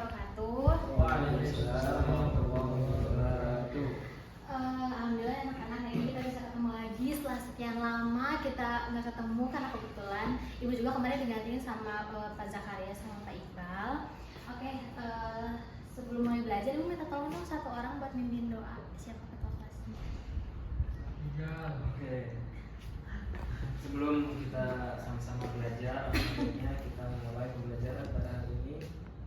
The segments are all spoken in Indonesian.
wabarakatuh. Waalaikumsalam warahmatullahi wabarakatuh. Alhamdulillah anak-anak hari ini kita bisa ketemu lagi setelah sekian lama kita nggak ketemu karena kebetulan ibu juga kemarin digantiin sama Pak Zakaria sama Pak Iqbal. Oke, sebelum mulai belajar ibu minta tolong dong satu orang buat mimpin doa. Siapa ketua kelasnya? Oke. Sebelum kita sama-sama belajar, selanjutnya kita mulai pembelajaran pada hari ini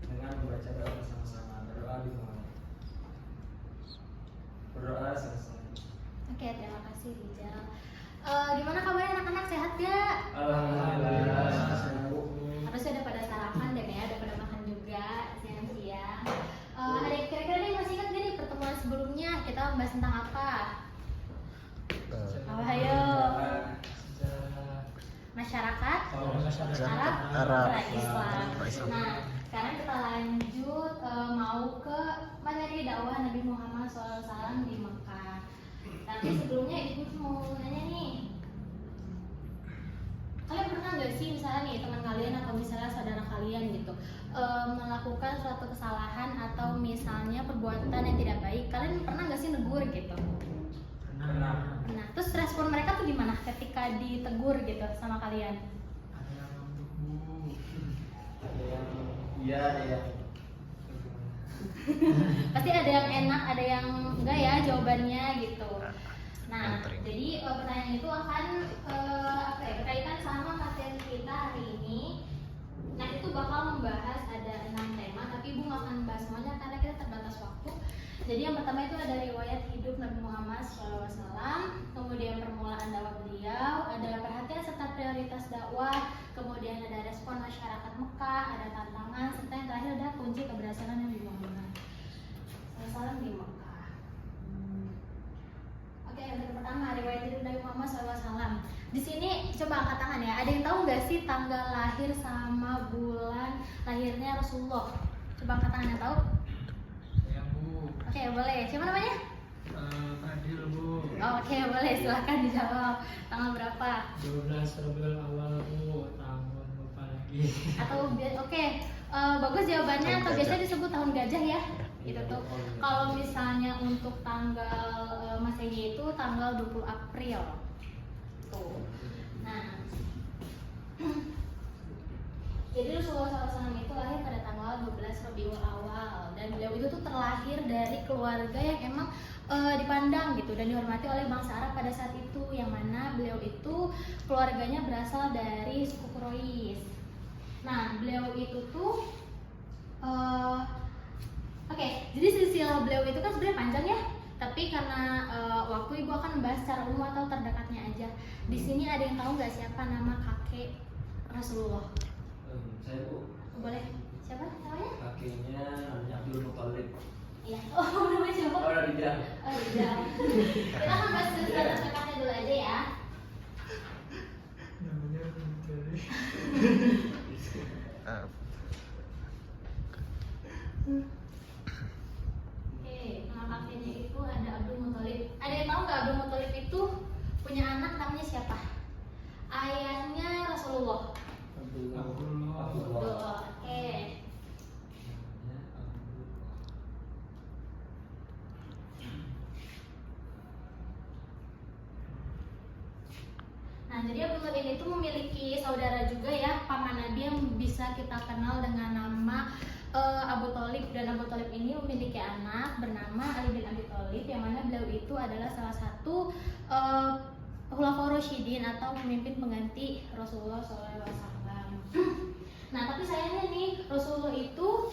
dengan membaca doa bersama-sama. Berdoa dimulai. Berdoa sama-sama. Oke, terima kasih Rijal. Gimana kabarnya anak-anak, sehat gak? Alhamdulillah. Harusnya udah pada sarapan dan ya, udah pada makan juga siang-siang. Ada kira-kira nih masih ingat gak nih pertemuan sebelumnya kita membahas tentang apa? Ayo. Masyarakat Arab Islam. Nah, sekarang kita lanjut mau ke materi dakwah Nabi Muhammad SAW di Mekah. Tapi sebelumnya ibu mau nanya nih, kalian pernah nggak sih misalnya nih teman kalian atau misalnya saudara kalian gitu melakukan suatu kesalahan atau misalnya perbuatan yang tidak baik, kalian pernah nggak sih negur gitu? Pernah. Nah, terus respon mereka tuh gimana ketika ditegur gitu sama kalian? Ada yang iya, ada yang Pasti ada yang enak, ada yang enggak ya jawabannya gitu. Nah, jadi pertanyaan itu akan berkaitan sama materi kita hari ini. Nah, itu bakal membahas ada 6 tema, tapi Ibu nggak akan membahas semuanya karena kita terbatas waktu. Jadi yang pertama itu ada riwayat hidup Nabi Muhammad SAW, kemudian permulaan dakwah beliau, ada perhatian serta prioritas dakwah, kemudian ada respon masyarakat Mekah, ada tantangan, serta yang terakhir ada kunci keberhasilan Nabi Muhammad SAW di Mekah. Oke, yang pertama riwayat hidup Nabi Muhammad SAW. Di sini coba angkat tangan ya. Ada yang tahu nggak sih tanggal lahir sama bulan lahirnya Rasulullah? Coba angkat tangan yang tahu. Oke, boleh. Siapa namanya? Fadil, Bu. Oke, boleh. Silahkan dijawab. Tanggal berapa? 12 Rabiul Awal, Bu. Tahun lupa lagi. Atau oke, bagus jawabannya. Atau biasanya disebut tahun gajah ya? Gitu tuh. Kalau misalnya untuk tanggal Masehi itu tanggal 20 April. Tuh. Nah. Jadi Rasulullah SAW itu lahir pada tanggal 12 Rabiul Awal dan beliau itu tuh terlahir dari keluarga yang emang dipandang gitu dan dihormati oleh bangsa Arab pada saat itu, yang mana beliau itu keluarganya berasal dari suku Quraisy. Nah, beliau itu tuh jadi silsilah beliau itu kan sebenarnya panjang ya, tapi karena waktu ibu akan membahas secara umum atau terdekatnya aja. Di sini ada yang tahu nggak siapa nama kakek Rasulullah? Saya, Bu. Boleh. Siapa namanya? Kakeknya namanya Abdul Muthalib. Iya. Oh, namanya siapa? Oh, Rijal. Oh, Rijal. Kita akan bahas secara kakaknya dulu aja ya. Namanya Fadil. Oke, nama kakeknya itu ada Abdul Muthalib. Ada yang tahu nggak Abdul Muthalib itu punya anak namanya siapa? Ayahnya Rasulullah. Abdullah. Oke. Nah, jadi Abdul Muthalib itu memiliki saudara juga ya, paman Nabi yang bisa kita kenal dengan nama Abu Thalib, dan Abu Thalib ini memiliki anak bernama Ali bin Abi Thalib, yang mana beliau itu adalah salah satu Khulafaur Rasyidin atau pemimpin pengganti Rasulullah SAW. Nah, tapi sayangnya nih Rasulullah itu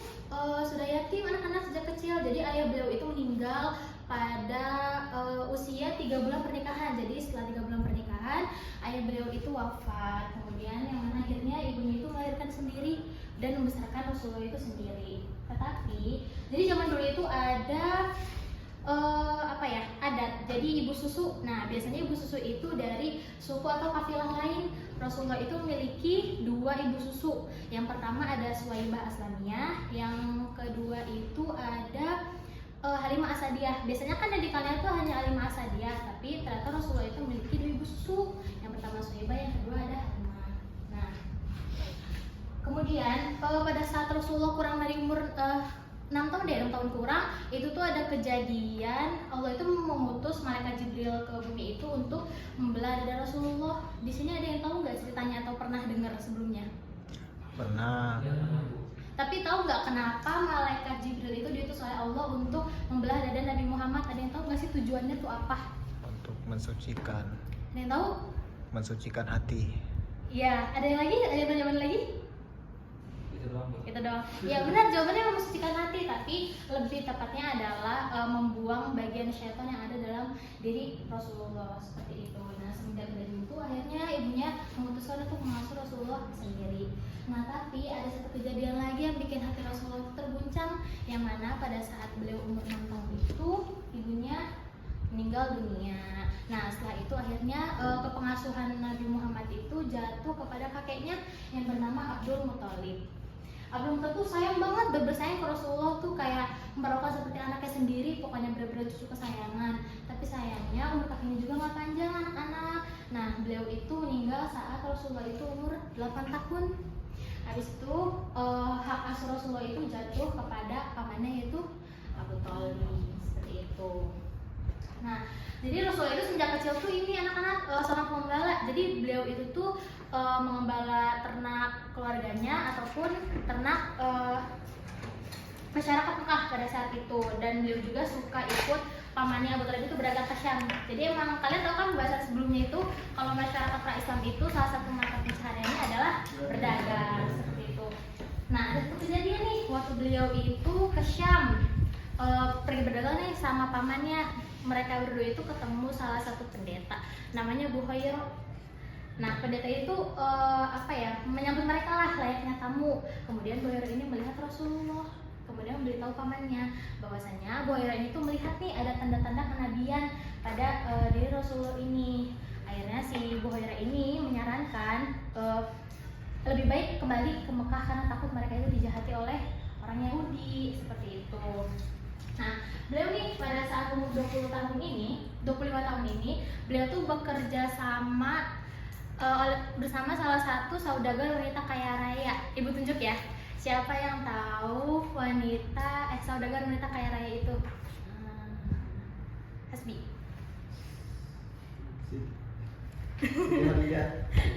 sudah yatim anak-anak sejak kecil. Jadi ayah beliau itu meninggal pada usia 3 bulan pernikahan. Jadi setelah 3 bulan pernikahan, ayah beliau itu wafat. Kemudian yang mana akhirnya ibunya itu melahirkan sendiri dan membesarkan Rasulullah itu sendiri. Tetapi, jadi zaman dulu itu ada adat. Jadi ibu susu. Nah, biasanya ibu susu itu dari suku atau kafilah lain. Rasulullah itu memiliki 2 ibu susu. Yang pertama ada Suwaibah Aslamiyah, yang kedua itu ada Halimah Asadiyah. Biasanya kan yang di kalian tuh hanya Halimah Asadiyah, tapi ternyata Rasulullah itu memiliki 2 ibu susu. Yang pertama Suwaibah, yang kedua ada Halimah. Nah, kemudian pada saat Rasulullah kurang dari umur 6 tahun kurang, itu tuh ada kejadian Allah itu mengutus malaikat Jibril ke bumi itu untuk membelah dada Rasulullah. Di sini ada yang tahu nggak ceritanya atau pernah dengar sebelumnya? Pernah. Ya, Tapi tahu nggak kenapa malaikat Jibril itu diutus oleh Allah untuk membelah dada Nabi Muhammad? Ada yang tahu nggak sih tujuannya tuh apa? Untuk mensucikan, Ada yang tahu? mensucikan hati. Iya, ada yang lagi? Ada yang jawaban lagi? Itu doang, Bu. Itu doang. Ya benar, jawabannya mensucikan hati, tapi lebih tepatnya adalah membuang bagian syaitan yang ada dalam diri Rasulullah seperti itu. Nah, semenjak dari itu akhirnya ibunya memutuskan untuk mengasuh Rasulullah sendiri. Nah, tapi ada satu kejadian lagi yang bikin hati Rasulullah terguncang, yang mana pada saat beliau umur 6 tahun itu ibunya meninggal dunia. Nah, setelah itu akhirnya kepengasuhan Nabi Muhammad itu jatuh kepada kakeknya yang bernama Abdul Muthalib. Abdul Muthalib tuh sayang banget, bener-bener sayang ke Rasulullah tuh kayak merawat seperti anaknya sendiri, pokoknya bener-bener cucu kesayangan. Tapi sayangnya umur kakeknya juga nggak panjang anak-anak. Nah, beliau itu meninggal saat Rasulullah itu umur 8 tahun. Habis itu hak asuh Rasulullah itu jatuh kepada pamannya yaitu Abu Thalib, seperti itu. Nah, jadi Rasulullah itu sejak kecil tuh ini anak-anak seorang pengembala. Jadi beliau itu tuh mengembala ternak keluarganya ataupun ternak masyarakat Mekah pada saat itu. Dan beliau juga suka ikut pamannya Abu Thalib itu berdagang ke Syam. Jadi emang kalian tahu kan bahasa sebelumnya itu kalau masyarakat pra-Islam itu salah satu mata pencahariannya adalah berdagang seperti itu. Nah, ada satu kejadian nih waktu beliau itu ke Syam pergi berdagang nih sama pamannya. Mereka berdua itu ketemu salah satu pendeta namanya Buhairah. Nah, pendeta itu menyambut mereka lah layaknya tamu. Kemudian Buhairah ini melihat Rasulullah, kemudian memberitahu pamannya bahwasanya Buhairah ini tuh melihat nih ada tanda-tanda kenabian pada diri Rasulullah ini. Akhirnya si Buhairah ini menyarankan lebih baik kembali ke Mekah karena takut mereka itu dijahati oleh orang Yahudi seperti itu. Nah, beliau nih pada saat umur 25 tahun ini, beliau tuh bekerja sama bersama salah satu saudagar wanita kaya raya. Ibu tunjuk ya, siapa yang tahu saudagar wanita kaya raya itu? Hasbi.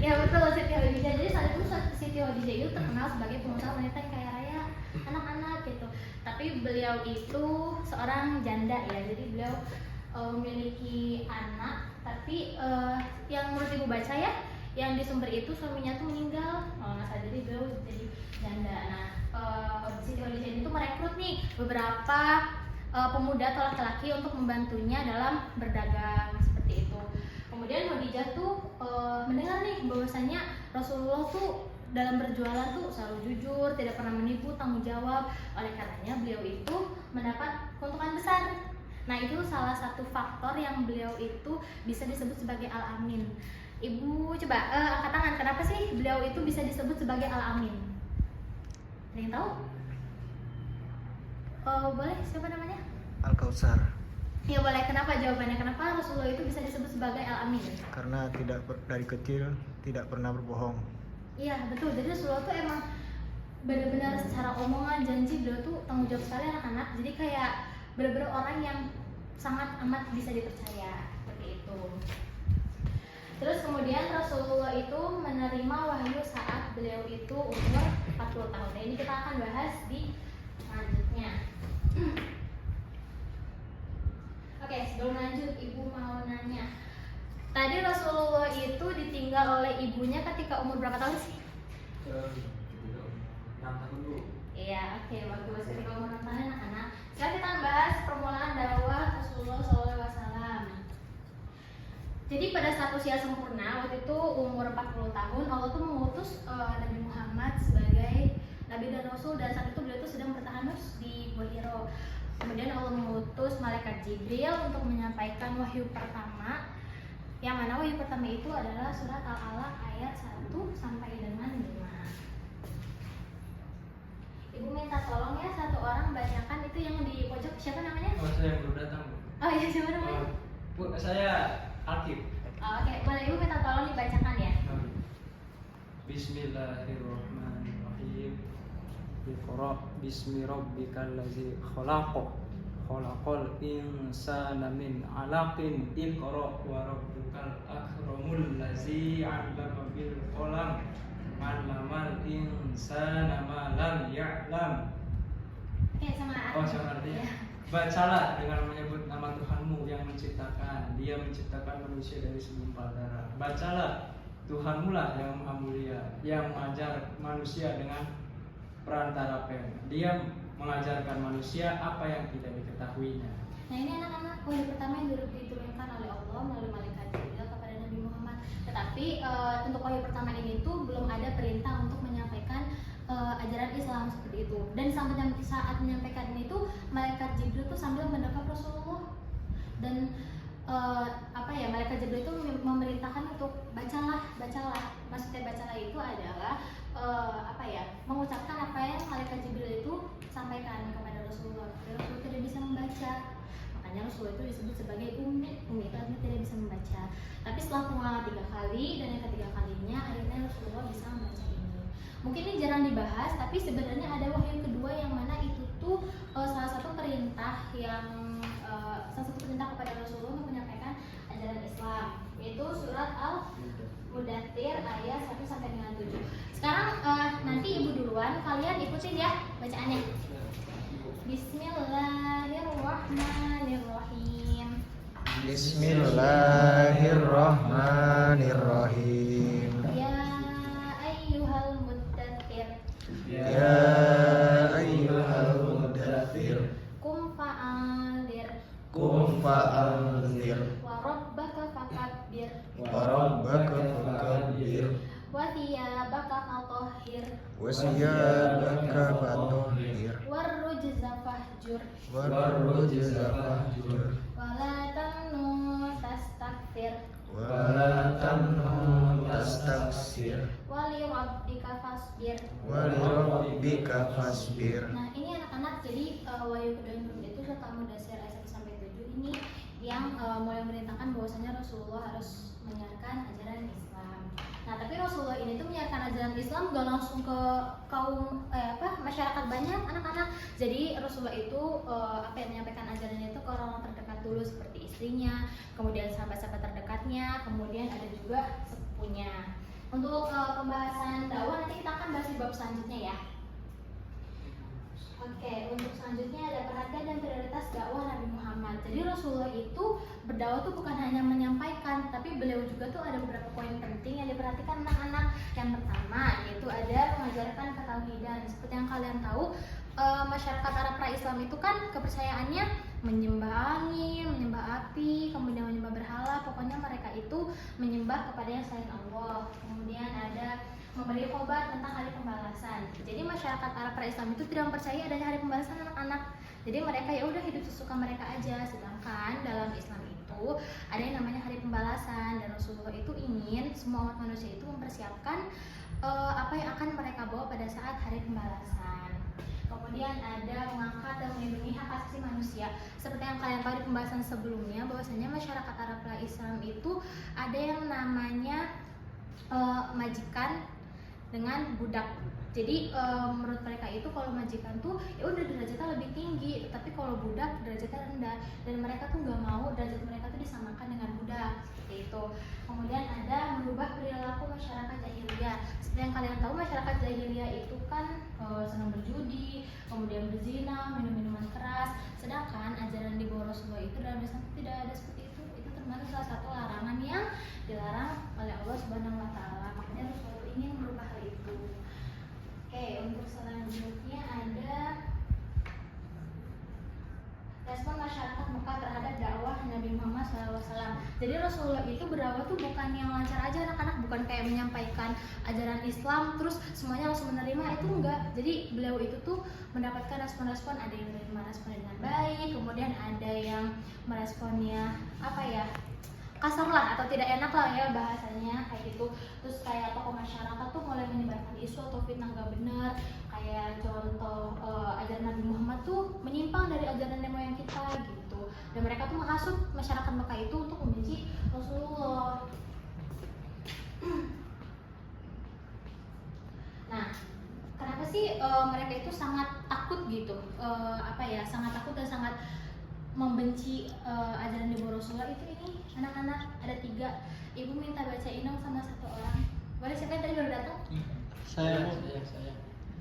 Ya betul, Siti Khadijah. Jadi saat itu Siti Khadijah itu terkenal sebagai pengusaha wanita yang kaya raya, anak-anak gitu. Tapi beliau itu seorang janda ya, jadi beliau memiliki anak. Tapi yang menurut ibu baca ya, yang di sumber itu suaminya tuh meninggal, jadi beliau jadi janda. Nah, Siti Khadijah ini tuh merekrut nih beberapa pemuda atau laki-laki untuk membantunya dalam berdagang seperti itu. Kemudian Khadijah tuh mendengar nih bahwasanya Rasulullah tuh dalam berjualan tuh selalu jujur, tidak pernah menipu, tanggung jawab. Oleh karenanya beliau itu mendapat keuntungan besar. Nah, itu salah satu faktor yang beliau itu bisa disebut sebagai Al-Amin. Ibu coba angkat tangan, kenapa sih beliau itu bisa disebut sebagai Al-Amin? Ada yang tahu? Boleh, siapa namanya? Al-Kautsar. Ya boleh, kenapa jawabannya? Kenapa Rasulullah itu bisa disebut sebagai Al-Amin? Karena dari kecil tidak pernah berbohong. Iya betul, jadi Rasulullah tuh emang benar-benar secara omongan, janji beliau tuh tanggung jawab sekali anak-anak. Jadi kayak benar-benar orang yang sangat amat bisa dipercaya seperti itu. Terus kemudian Rasulullah itu menerima wahyu saat beliau itu umur 40 tahun. Nah, ini kita akan bahas di selanjutnya. Oke, sebelum lanjut, ibu mau nanya. Tadi Rasulullah itu ditinggal oleh ibunya ketika umur berapa tahun sih? 6 tahun dulu. Iya, oke, bagus. Ketika umur 6 tahun anak-anak. Sekarang kita bahas permulaan dakwah Rasulullah SAW. Jadi pada saat usia sempurna, waktu itu umur 40 tahun, Allah tuh mengutus Nabi Muhammad sebagai Nabi dan Rasul. Dan saat itu beliau tuh sedang bertahanus di Gua Hiro. Kemudian Allah mengutus malaikat Jibril untuk menyampaikan wahyu pertama, yang mana wahyu pertama itu adalah surat Al-Alaq ayat 1 sampai dengan 5. Ibu minta tolong ya satu orang bacakan itu yang di pojok, siapa namanya? Oh, saya yang baru datang, Bu. Oh iya, siapa namanya? Bu, saya Akif. Oke, boleh ibu minta tolong dibacakan ya. Bismillahirrahmanirrahim. Iqra bismi rabbikal ladzi khalaq khalaqal insana min 'alaqin Iqra wa rabbukal akramul ladzi 'allama bil qalam 'allamal insana ma lam ya'lam. Oke, sama Oh, sama artinya. Ya. Bacalah dengan menyebut nama Tuhanmu yang menciptakan. Dia menciptakan manusia dari segumpal darah. Bacalah, Tuhanmu lah yang maha mulia, yang mengajar manusia dengan perantara pen. Dia mengajarkan manusia apa yang tidak diketahuinya. Nah, ini anak-anak wahyu pertama yang diturunkan oleh Allah melalui malaikat Jibril kepada Nabi Muhammad. Tetapi untuk wahyu pertama ini tuh belum ada perintah untuk menyampaikan ajaran Islam seperti itu. Dan sampai saat menyampaikan ini tuh malaikat Jibril tuh sambil mendekap Rasulullah. Dan malaikat Jibril itu memerintahkan untuk bacalah. Maksudnya bacalah itu adalah mengucapkan apa yang malaikat Jibril itu sampaikan kepada Rasulullah. Rasulullah tidak bisa membaca. Makanya Rasulullah itu disebut sebagai ummi itu artinya tidak bisa membaca. Tapi setelah pengulangan 3 kali dan yang ketiga kalinya akhirnya Rasulullah bisa membaca ini. Mungkin ini jarang dibahas, tapi sebenarnya ada wahyu kedua yang mana itu tuh salah satu perintah kepada Rasulullah untuk menyampaikan ajaran Islam, yaitu surat Al-Mudaththir ayat 1 sampai dengan 7. Sekarang nanti ibu duluan, kalian ikutin ya bacaannya. Bismillahirrahmanirrahim. Bismillahirrahmanirrahim. Ya ayyuhal muddaththir. Ya ayyuhal mudaththir. Qum fa'anzir. Qum fa'anzir. Wa rabbaka fakabbir. Wa rabbaka fakabbir. Wa thiyabaka fatahhir. Wa siyabaka fatahhir. Warrujza fahjur. Warrujza fahjur. Wala tamnun tastakthir. Wala tamnun tastaksir. Wali rabbika fasbir. Wali rabbika fasbir. Nah, ini anak-anak, jadi wahyu kedua itu surat Al-Mudaththir ayat 1 sampai 7 ini yang mulai memerintahkan bahwasanya Rasulullah harus menyiarkan ajaran Islam. Nah, tapi Rasulullah ini tuh menyiarkan ajaran Islam gak langsung ke kaum masyarakat banyak anak-anak. Jadi Rasulullah itu menyampaikan ajarannya itu ke orang-orang terdekat dulu seperti istrinya, kemudian sahabat-sahabat terdekatnya, kemudian ada juga sepupunya. Untuk pembahasan dakwah nanti kita akan bahas di bab selanjutnya ya. Oke, untuk selanjutnya ada perhatian dan prioritas dakwah Nabi Muhammad. Jadi Rasulullah itu berdakwah tuh bukan hanya menyampaikan, tapi beliau juga tuh ada beberapa poin penting yang diperhatikan anak-anak. Yang pertama yaitu ada mengajarkan ketauhidan. Seperti yang kalian tahu, masyarakat Arab pra-Islam itu kan kepercayaannya menyembah angin, menyembah api, kemudian menyembah berhala. Pokoknya mereka itu menyembah kepada yang selain Allah. Kemudian ada memberi khobar tentang hari pembalasan. Jadi masyarakat Arab pra-Islam itu tidak mempercayai adanya hari pembalasan anak-anak. Jadi mereka ya udah hidup sesuka mereka aja. Sedangkan dalam Islam itu ada yang namanya hari pembalasan, dan Rasulullah itu ingin semua umat manusia itu mempersiapkan apa yang akan mereka bawa pada saat hari pembalasan. Kemudian ada mengangkat dan melindungi hak asasi manusia. Seperti yang kalian tahu di pembahasan sebelumnya, bahwasanya masyarakat Arab pra-Islam itu ada yang namanya majikan dengan budak. Jadi menurut mereka itu kalau majikan tuh ya udah derajatnya lebih tinggi, tapi kalau budak derajatnya rendah, dan mereka tuh nggak mau derajat mereka tuh disamakan dengan budak seperti itu. Kemudian ada merubah perilaku masyarakat jahiliyah. Seperti yang kalian tahu, masyarakat jahiliyah itu kan senang berjudi, kemudian berzina, minum minuman keras. Sedangkan ajaran di bawah Rasulullah itu dalam Islam tidak ada seperti itu. Itu termasuk salah satu larangan yang dilarang oleh Allah Subhanahu Wa Taala. Makanya Rasulullah ingin merubah hal itu. Oke, untuk selanjutnya ada respon masyarakat Mekah terhadap dakwah Nabi Muhammad SAW. Jadi Rasulullah itu berdakwah tuh bukan yang lancar aja anak-anak, bukan kayak menyampaikan ajaran Islam terus semuanya langsung menerima, itu enggak. Jadi beliau itu tuh mendapatkan respon-respon, ada yang menerima respon dengan baik, kemudian ada yang meresponnya kasar lah atau tidak enak lah ya bahasanya kayak gitu. Terus kayak tokoh masyarakat tuh mulai menyebarkan isu atau fitnah gak benar, kayak contoh ajaran Nabi Muhammad tuh menyimpang dari ajaran nenek moyang kita gitu, dan mereka tuh menghasut masyarakat Mekah itu untuk membenci Rasulullah. Nah, kenapa sih mereka itu sangat takut gitu, sangat takut dan sangat membenci ajaran di Rasulullah itu. Ini anak-anak ada 3, ibu minta bacain dong sama 1 orang. Boleh, siapa yang tadi baru datang? Saya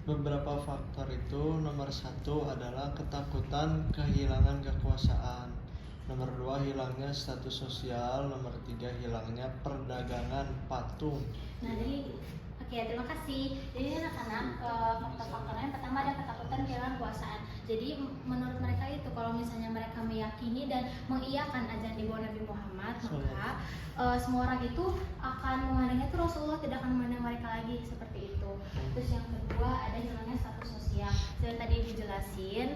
beberapa faktor itu, nomor 1 adalah ketakutan kehilangan kekuasaan, nomor 2 hilangnya status sosial, nomor 3 hilangnya perdagangan patung. Nah, jadi oke, terima kasih. Jadi anak-anak faktor-faktornya yang pertama ada ketakutan kehilangan kekuasaan. Jadi menurut mereka itu kalau misalnya mereka meyakini dan mengiyakan ajaran di bawah Nabi Muhammad, maka semua orang itu akan memandangnya itu Rasulullah tidak akan memandang mereka lagi seperti itu. Terus yang kedua ada hilangnya status sosial. Dan tadi dijelasin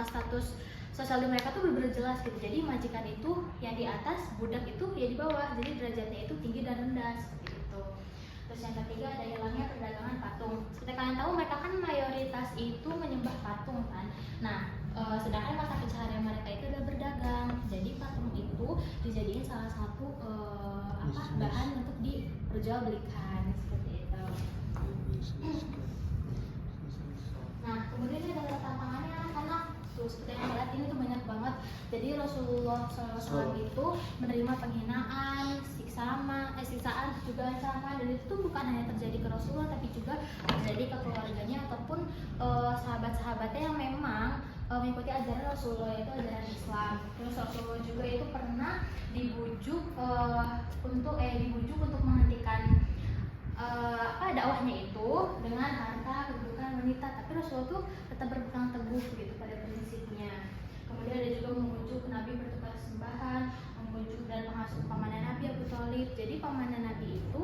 status sosial di mereka tuh benar-benar jelas gitu. Jadi majikan itu yang di atas, budak itu ya di bawah. Jadi derajatnya itu tinggi dan rendah seperti itu. Terus yang ketiga ada hilangnya perdagangan patung. Seperti kalian tahu mereka kan mayoritas itu menyembah patung kan. Nah, sedangkan mata pencaharian mereka itu adalah berdagang. Jadi patung itu dijadiin salah satu bahan untuk diperjualbelikan seperti itu. Nah, kemudian ada tantangannya anak-anak. Tuh, seperti yang lihat ini tuh banyak banget. Jadi Rasulullah SAW itu menerima penghinaan, siksaan, juga ancaman, dan itu tuh bukan hanya terjadi ke Rasulullah tapi juga terjadi ke keluarganya ataupun sahabat-sahabatnya yang memang mengikuti ajaran Rasulullah, itu ajaran Islam. Terus Rasulullah juga itu pernah dibujuk untuk menghentikan dakwahnya itu dengan harta, kedudukan, wanita, tapi Rasulullah tuh tetap berpegang teguh gitu pada prinsipnya. Kemudian ada juga membujuk Nabi bertukar sembahan, membujuk dan menghasut pamannya Nabi Abu Thalib. Jadi pamannya Nabi itu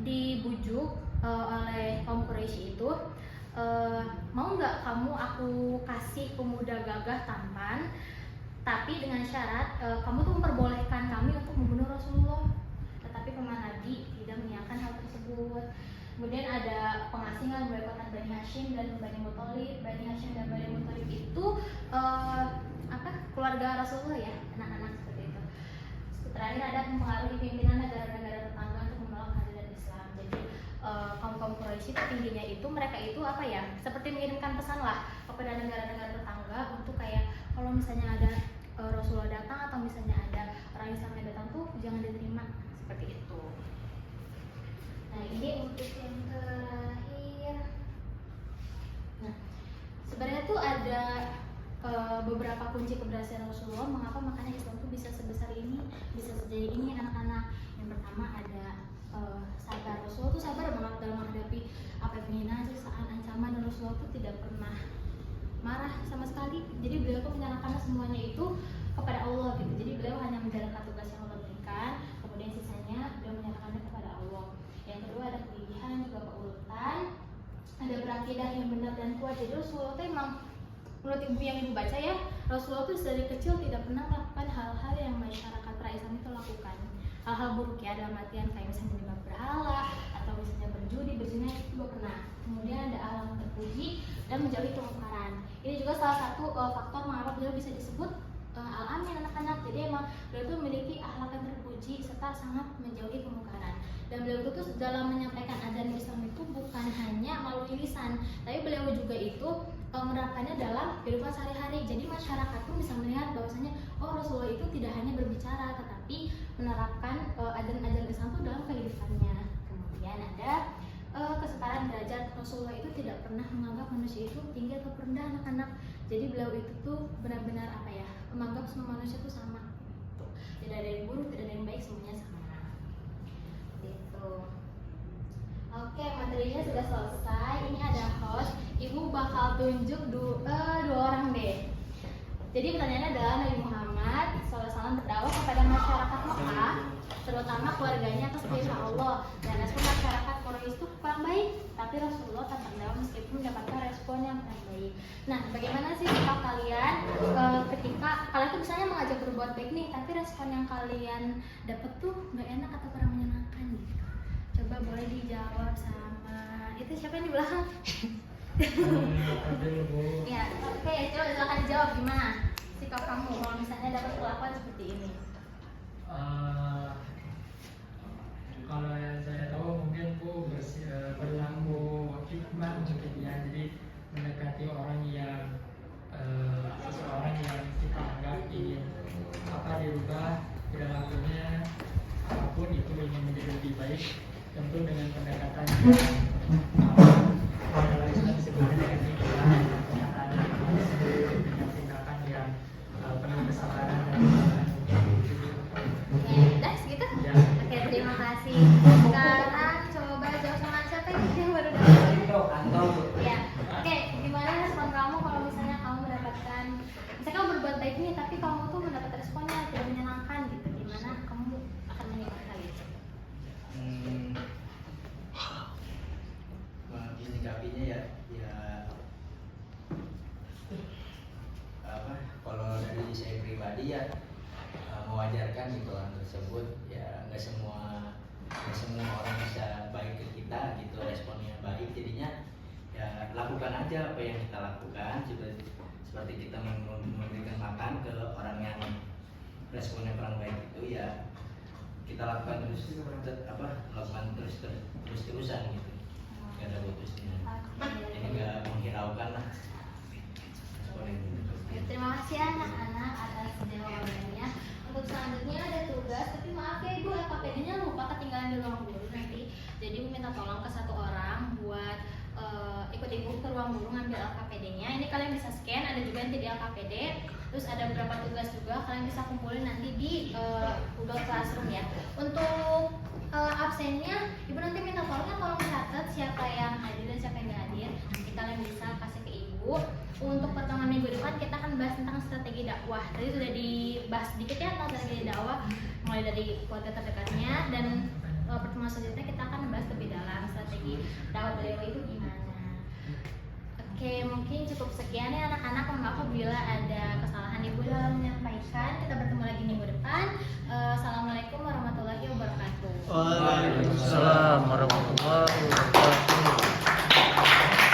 dibujuk oleh kaum Quraisy itu, mau nggak kamu aku kasih pemuda gagah tampan, tapi dengan syarat kamu tuh memperbolehkan kami untuk membunuh Rasulullah. Tetapi paman Nabi tidak mengiyakan hal tersebut. Kemudian ada pengasingan boikotan Bani Hashim dan Bani Muthalib. Bani Hashim dan Bani Muthalib itu keluarga Rasulullah ya, anak-anak seperti itu. Terakhir ada mempengaruhi pimpinan negara-negara tetangga untuk menolak kehadiran Islam. Jadi kaum Quraisy tingginya itu mereka itu seperti mengirimkan pesan lah kepada negara-negara tetangga untuk kayak kalau misalnya ada Rasulullah datang atau misalnya ada orang Islam yang datang tuh jangan diterima seperti itu. Nah, ini untuk yang terakhir. Nah, sebenarnya tuh ada beberapa kunci keberhasilan Rasulullah, mengapa makanya Islam tuh bisa sebesar ini, bisa sejauh ini anak-anak. Yang pertama ada sabar. Rasulullah tuh sabar banget dalam menghadapi penghinaan, siksaan, ancaman, dan Rasulullah tuh tidak pernah marah sama sekali. Jadi beliau tuh menyerahkan semuanya itu kepada Allah gitu. Jadi beliau hanya menjalankan tugas yang Allah berikan, kemudian sisanya beliau menyerahkannya kepada Allah. Yang kedua ada kegigihan, juga keuletan, ada berakidah yang benar dan kuat. Jadi Rasulullah tuh emang menurut ibu yang ibu baca ya, Rasulullah tuh dari kecil tidak pernah melakukan hal-hal yang masyarakat pra-Islam itu lakukan. Hal-hal buruk ya, dalam artian kayak misalnya menyembah berhala atau misalnya berjudi, berzina, itu juga pernah. Kemudian ada akhlak terpuji dan menjauhi kemungkaran. Ini juga salah satu faktor mengapa beliau bisa disebut al-amin anak-anak. Jadi emang beliau tuh memiliki akhlak yang terpuji serta sangat menjauhi kemungkaran. Dan beliau itu dalam menyampaikan ajaran Islam itu bukan hanya melalui lisan, tapi beliau juga itu menerapkannya dalam kehidupan sehari-hari. Jadi masyarakat tuh bisa melihat bahwasanya Rasulullah itu tidak hanya berbicara, tetapi menerapkan ajaran-ajaran Islam itu dalam kehidupannya. Kemudian ada kesetaraan derajat. Rasulullah itu tidak pernah menganggap manusia itu tinggi atau rendah anak-anak. Jadi beliau itu tuh benar-benar menganggap semua manusia itu sama. Tuh. Tidak ada yang buruk, tidak ada yang baik, semuanya sama. Gitu. Oke, materinya sudah selesai. Ini ada host. Ibu bakal tunjuk dua orang deh. Jadi pertanyaannya adalah Nabi Muhammad SAW berdakwah kepada masyarakat Mekah, terutama keluarganya ke setia Allah, dan respon masyarakat Quraisy itu kurang baik, tapi Rasulullah tetap berdakwah meskipun mendapatkan respon yang kurang baik. Nah, bagaimana sih sikap kalian ketika kalian tuh misalnya mengajak berbuat baik nih, tapi respon yang kalian dapat tuh nggak enak atau kurang menyenangkan gitu? Coba boleh dijawab sama itu siapa yang di belakang? Ya, oke, coba silakan dijawab gimana sikap kamu kalau misalnya dapat perlakuan seperti ini. Kalau yang saya tahu mungkin Bu berlaku hikmah lah untuk dia. Jadi mendekati orang yang seseorang yang kita anggap ingin dirubah perilakunya, apapun itu ingin menjadi lebih baik, tentu dengan pendekatan yang sebenarnya dengan pikiran, perkataan yang bagus, dengan tindakan yang penuh kesabaran dan kesabaran. Udah segitu? Ya. Oke, terima kasih. Sekarang coba jawab sama siapa yang baru datang? Ya. Oke, gimana respon kamu kalau misalnya kamu mendapatkan, misalnya kamu berbuat baik nih, tapi kamu tuh mendapat responnya tidak menyenangkan gitu, gimana kamu akan menyikapi hal itu? Menyikapinya ya kalau dari saya pribadi ya mewajarkan gitu hal tersebut. Ya nggak semua orang bisa baik ke kita gitu, responnya baik, jadinya ya lakukan aja apa yang kita lakukan. Seperti kita memberikan makan ke orang yang responnya kurang baik itu, ya kita lakukan terus-terusan gitu, nggak ada putusnya. Jadi nggak menghiraukan lah respon yang gitu. Terima kasih anak-anak atas jawabannya. Untuk selanjutnya ada tugas, tapi maaf ya ibu, LKPD-nya lupa ketinggalan di ruang guru nanti. Jadi minta tolong ke satu orang buat ikut ibu ke ruang guru ngambil LKPD-nya. Ini kalian bisa scan, ada juga nanti di LKPD. Terus ada beberapa tugas juga kalian bisa kumpulin nanti di Google Classroom ya. Untuk absennya, ibu nanti minta tolong catat siapa yang hadir dan siapa yang nggak hadir. Nanti kalian bisa kasih ke ibu. Untuk pertemuan minggu depan kita akan bahas tentang strategi dakwah. Tadi sudah dibahas sedikit ya tentang strategi dakwah, mulai dari keluarga terdekatnya, dan pertemuan selanjutnya kita akan bahas lebih dalam strategi dakwah beliau itu gimana. Oke, mungkin cukup sekian ya anak-anak. Mohon maaf apabila ada kesalahan ibu dalam menyampaikan. Kita bertemu lagi minggu depan. Assalamualaikum warahmatullahi wabarakatuh. Waalaikumsalam warahmatullahi wabarakatuh.